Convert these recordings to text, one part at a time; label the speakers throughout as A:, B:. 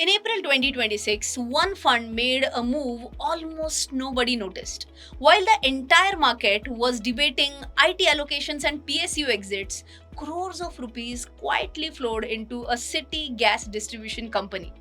A: In April 2026, one fund made a move almost nobody noticed. While the entire market was debating IT allocations and PSU exits, crores of rupees quietly flowed into a city gas distribution company.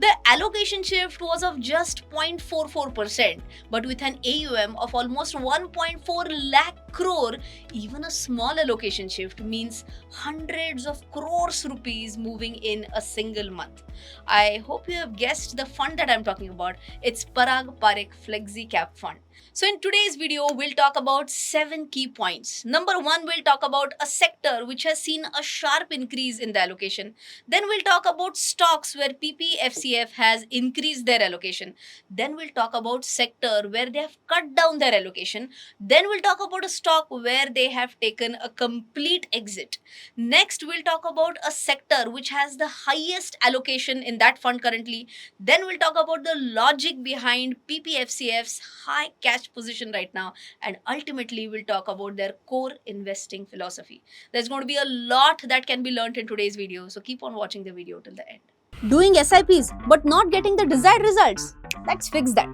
A: The allocation shift was of just 0.44%, but with an AUM of almost 1.4 lakh crore, even a small allocation shift means hundreds of crores rupees moving in a single month. I hope you have guessed the fund that I'm talking about. It's Parag Parekh Flexi Cap Fund. So, in today's video, we'll talk about 7 key points. Number one, we'll talk about a sector which has seen a sharp increase in the allocation. Then, we'll talk about stocks where PPFCF has increased their allocation. Then, we'll talk about sector where they have cut down their allocation. Then, we'll talk about a stock where they have taken a complete exit. Next, we'll talk about a sector which has the highest allocation in that fund currently. Then, we'll talk about the logic behind PPFCF's high cash position right now. And ultimately, we'll talk about their core investing philosophy. There's going to be a lot that can be learned in today's video. So, keep on watching the video till the end. Doing SIPs but not getting the desired results. Let's fix that.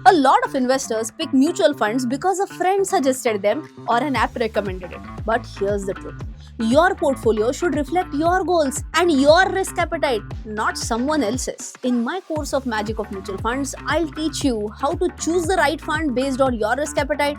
A: A lot of investors pick mutual funds because a friend suggested them or an app recommended it. But here's the truth. Your portfolio should reflect your goals and your risk appetite, not someone else's. In my course of Magic of Mutual Funds, I'll teach you how to choose the right fund based on your risk appetite,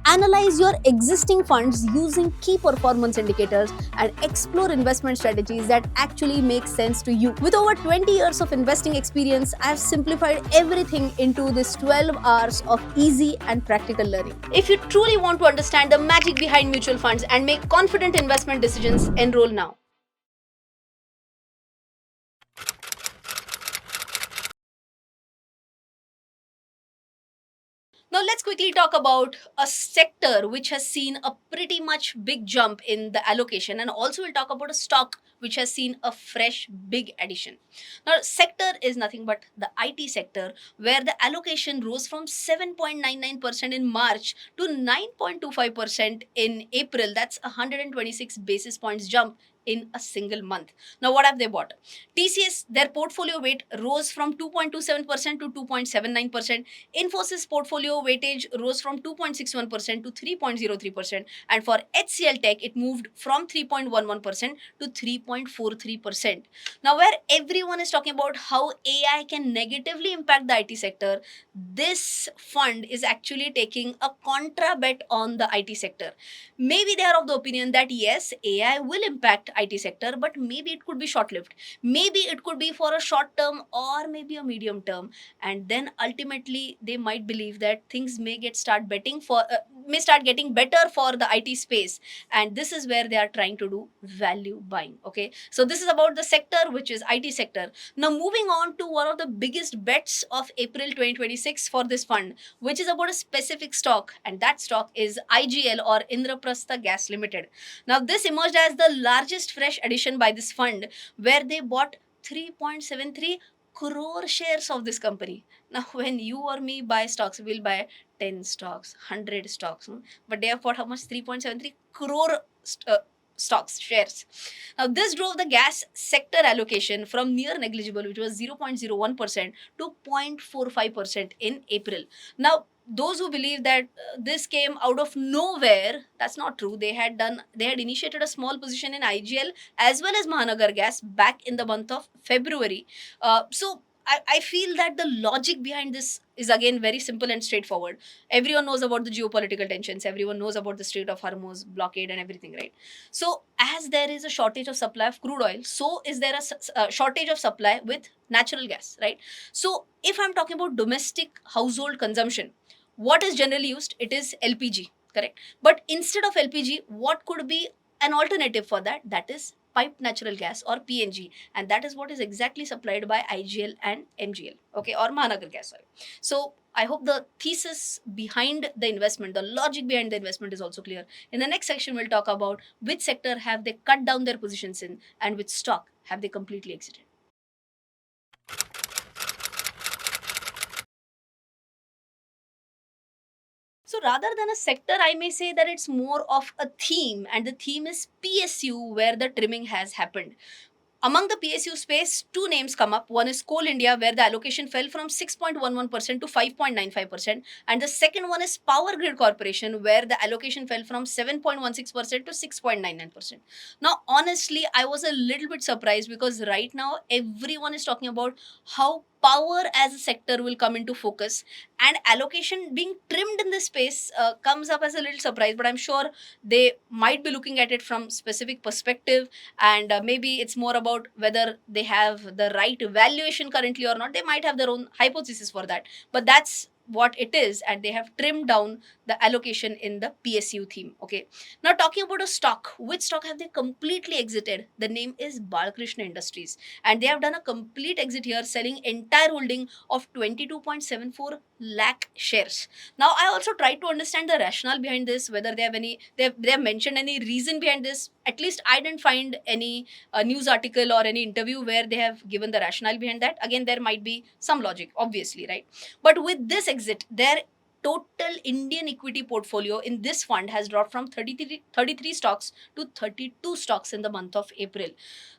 A: analyze your existing funds using key performance indicators, and explore investment strategies that actually make sense to you. With over 20 years of investing experience, I've simplified everything into this 12 hours of easy and practical learning. If you truly want to understand the magic behind mutual funds and make confident investment decisions, enroll now. Now, let's quickly talk about a sector which has seen a pretty much big jump in the allocation, and also we'll talk about a stock which has seen a fresh big addition. Now, sector is nothing but the IT sector, where the allocation rose from 7.99% in March to 9.25% in April. That's a 126 basis points jump in a single month. Now, what have they bought? TCS, their portfolio weight rose from 2.27% to 2.79%. Infosys portfolio weightage rose from 2.61% to 3.03%, and for HCL Tech it moved from 3.11% to 3.43%. Now, where everyone is talking about how AI can negatively impact the IT sector, this fund is actually taking a contra bet on the IT sector. Maybe they are of the opinion that yes, AI will impact IT sector, but maybe it could be short lived. Maybe it could be for a short term or maybe a medium term, and then ultimately they might believe that things may start getting better for the IT space, and this is where they are trying to do value buying. Okay, so this is about the sector, which is IT sector. Now, moving on to one of the biggest bets of April 2026 for this fund, which is about a specific stock, and that stock is IGL, or Indraprastha Gas Limited. Now, this emerged as the largest fresh addition by this fund, where they bought 3.73 crore shares of this company. Now, when you or me buy stocks, we'll buy 10 stocks, 100 stocks, but they have bought how much? 3.73 crore stocks, shares. Now, this drove the gas sector allocation from near negligible, which was 0.01%, to 0.45% in April. Now, those who believe that this came out of nowhere, that's not true. They had initiated a small position in IGL as well as Mahanagar Gas back in the month of February. So I feel that the logic behind this is again very simple and straightforward. Everyone knows about the geopolitical tensions. Everyone knows about the Strait of Hormuz blockade and everything, right? So, as there is a shortage of supply of crude oil, so is there a shortage of supply with natural gas, right? So, if I'm talking about domestic household consumption, what is generally used? It is LPG, correct? But instead of LPG, what could be an alternative for that? That is piped natural gas, or PNG, and that is what is exactly supplied by IGL and MGL, okay, or Mahanagar Gas Oil. So I hope the thesis behind the investment, the logic behind the investment is also clear. In the next section, we'll talk about which sector have they cut down their positions in and which stock have they completely exited. So rather than a sector, I may say that it's more of a theme, and the theme is PSU, where the trimming has happened. Among the PSU space, two names come up. One is Coal India, where the allocation fell from 6.11% to 5.95%. And the second one is Power Grid Corporation, where the allocation fell from 7.16% to 6.99%. Now, honestly, I was a little bit surprised because right now everyone is talking about how power as a sector will come into focus, and allocation being trimmed in this space comes up as a little surprise, but I'm sure they might be looking at it from specific perspective, and maybe it's more about whether they have the right valuation currently or not. They might have their own hypothesis for that, but that's what it is, and they have trimmed down the allocation in the PSU theme. Okay, now talking about a stock, which stock have they completely exited? The name is Balakrishna Industries, and they have done a complete exit here, selling entire holding of 22.74 lakh shares. Now I also tried to understand the rationale behind this, whether they have mentioned any reason behind this. At least I didn't find any news article or any interview where they have given the rationale behind that. Again, there might be some logic, obviously, right? But with this exit, their total Indian equity portfolio in this fund has dropped from 33 stocks to 32 stocks in the month of April.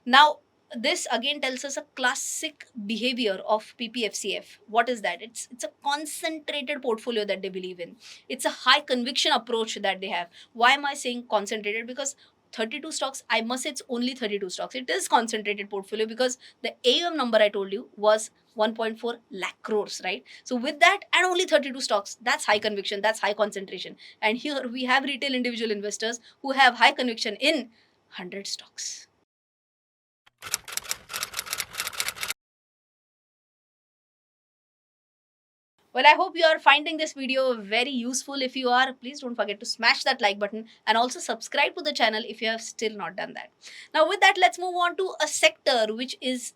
A: Now, this again tells us a classic behavior of PPFCF. What is that? It's a concentrated portfolio that they believe in. It's a high conviction approach that they have. Why am I saying concentrated? Because 32 stocks, I must say it's only 32 stocks. It is concentrated portfolio because the AUM number I told you was 1.4 lakh crores, right? So with that and only 32 stocks, that's high conviction, that's high concentration. And here we have retail individual investors who have high conviction in 100 stocks. Well, I hope you are finding this video very useful. If you are, please don't forget to smash that like button and also subscribe to the channel if you have still not done that. Now, with that, let's move on to a sector which is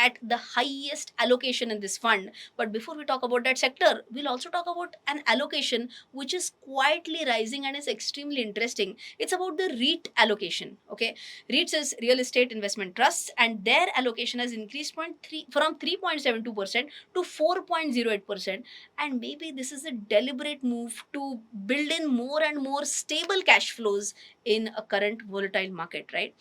A: at the highest allocation in this fund. But before we talk about that sector, we'll also talk about an allocation which is quietly rising and is extremely interesting. It's about the REIT allocation. Okay, REITs is real estate investment trusts, and their allocation has increased from 3.72% to 4.08%. And maybe this is a deliberate move to build in more and more stable cash flows in a current volatile market, right?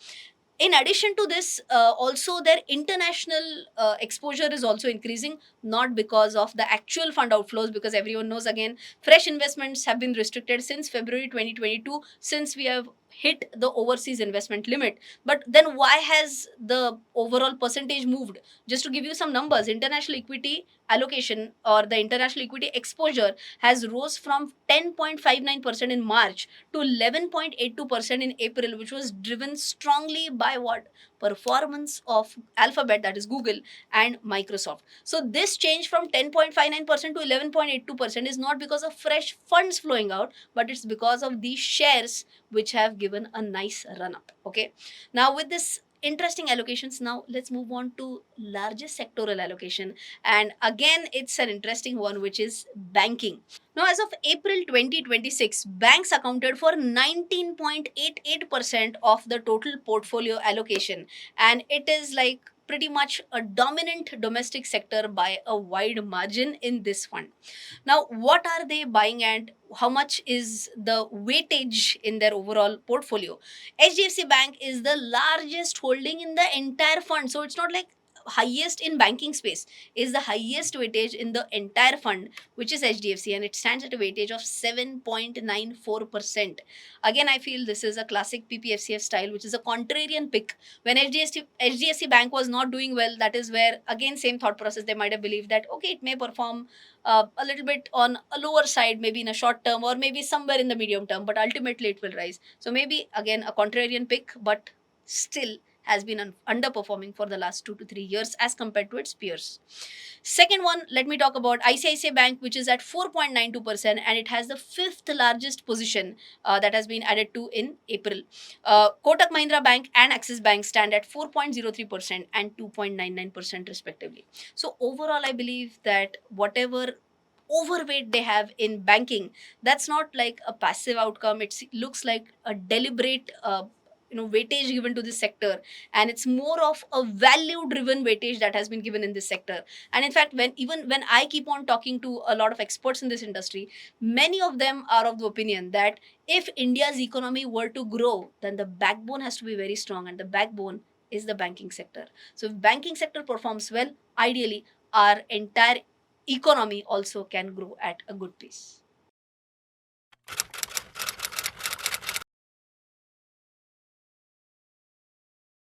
A: In addition to this, also their international exposure is also increasing, not because of the actual fund outflows, because everyone knows, again, fresh investments have been restricted since February 2022, since we have hit the overseas investment limit. But then why has the overall percentage moved? Just to give you some numbers, international equity allocation or the international equity exposure has rose from 10.59% in March to 11.82% in April, which was driven strongly by what? Performance of Alphabet, that is Google, and Microsoft. So this change from 10.59% to 11.82% is not because of fresh funds flowing out, but it's because of these shares which have given a nice run up. Okay. Now, with this interesting allocations, now let's move on to largest sectoral allocation. And again, it's an interesting one, which is banking. Now, as of April 2026, banks accounted for 19.88% of the total portfolio allocation. And it is like pretty much a dominant domestic sector by a wide margin in this fund. Now, what are they buying and how much is the weightage in their overall portfolio? HDFC Bank is the largest holding in the entire fund. So it's not like highest in banking space, is the highest weightage in the entire fund, which is HDFC, and it stands at a weightage of 7.94%. Again, I feel this is a classic PPFCF style, which is a contrarian pick. When HDFC Bank was not doing well, that is where, again, same thought process, they might have believed that, okay, it may perform a little bit on a lower side, maybe in a short term or maybe somewhere in the medium term, but ultimately it will rise. So maybe, again, a contrarian pick, but still has been underperforming for the last 2 to 3 years as compared to its peers. Second one, let me talk about ICICI Bank, which is at 4.92%, and it has the fifth largest position that has been added to in April. Kotak Mahindra Bank and Axis Bank stand at 4.03% and 2.99% respectively. So overall, I believe that whatever overweight they have in banking, that's not like a passive outcome. It looks like a deliberate weightage given to this sector, and it's more of a value driven weightage that has been given in this sector. And in fact, when I keep on talking to a lot of experts in this industry, many of them are of the opinion that if India's economy were to grow, then the backbone has to be very strong, and the backbone is the banking sector. So if banking sector performs well, ideally our entire economy also can grow at a good pace.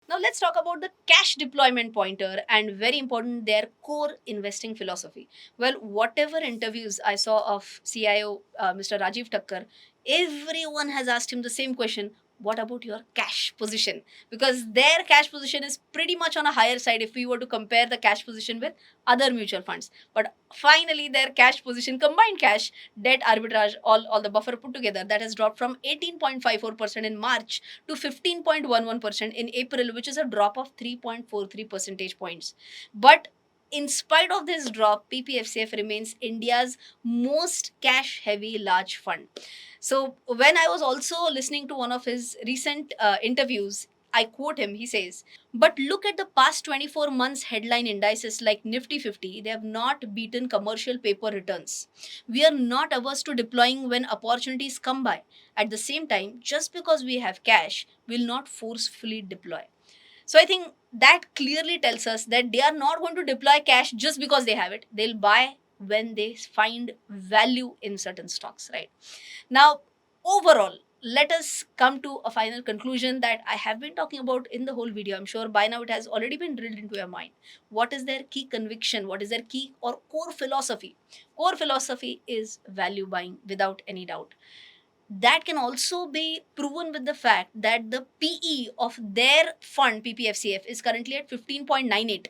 A: Now let's talk about the cash deployment pointer and very important their core investing philosophy. Well, whatever interviews I saw of CIO Mr. Rajiv Thakkar, everyone has asked him the same question. What about your cash position? Because their cash position is pretty much on a higher side if we were to compare the cash position with other mutual funds. But finally, their cash position, combined cash, debt arbitrage, all the buffer put together, that has dropped from 18.54% in March to 15.11% in April, which is a drop of 3.43 percentage points. But in spite of this drop, PPFCF remains India's most cash heavy large fund. So, when I was also listening to one of his recent interviews, I quote him, he says, but look at the past 24 months headline indices like Nifty 50, they have not beaten commercial paper returns. We are not averse to deploying when opportunities come by. At the same time, just because we have cash, will not forcefully deploy. So I think that clearly tells us that they are not going to deploy cash just because they have it. They'll buy when they find value in certain stocks, right? Now, overall, let us come to a final conclusion that I have been talking about in the whole video. I'm sure by now it has already been drilled into your mind. What is their key conviction? What is their key or core philosophy? Core philosophy is value buying without any doubt. That can also be proven with the fact that the PE of their fund PPFCF is currently at 15.98,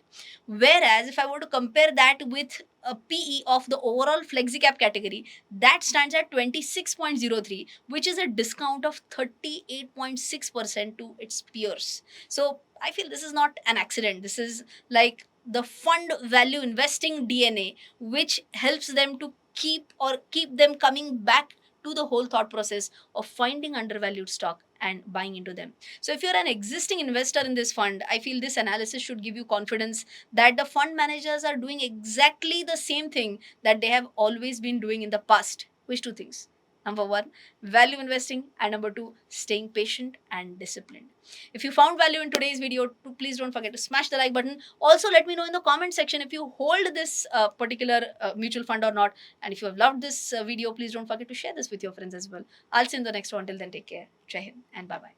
A: whereas if I were to compare that with a PE of the overall flexicap category, that stands at 26.03, which is a discount of 38.6% to its peers. So I feel this is not an accident. This is like the fund value investing DNA, which helps them to keep them coming back to the whole thought process of finding undervalued stock and buying into them. So if you're an existing investor in this fund, I feel this analysis should give you confidence that the fund managers are doing exactly the same thing that they have always been doing in the past. Which two things? Number one, value investing, and number two, staying patient and disciplined. If you found value in today's video, please don't forget to smash the like button. Also, let me know in the comment section if you hold this particular mutual fund or not. And if you have loved this video, please don't forget to share this with your friends as well. I'll see you in the next one. Until then, take care. Jai Hind and bye bye.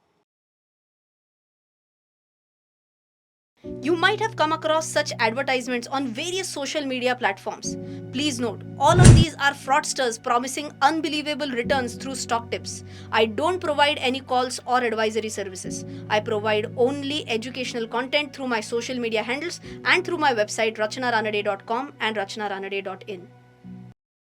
A: You might have come across such advertisements on various social media platforms. Please note, all of these are fraudsters promising unbelievable returns through stock tips. I don't provide any calls or advisory services. I provide only educational content through my social media handles and through my website rachnaranade.com and rachnaranade.in.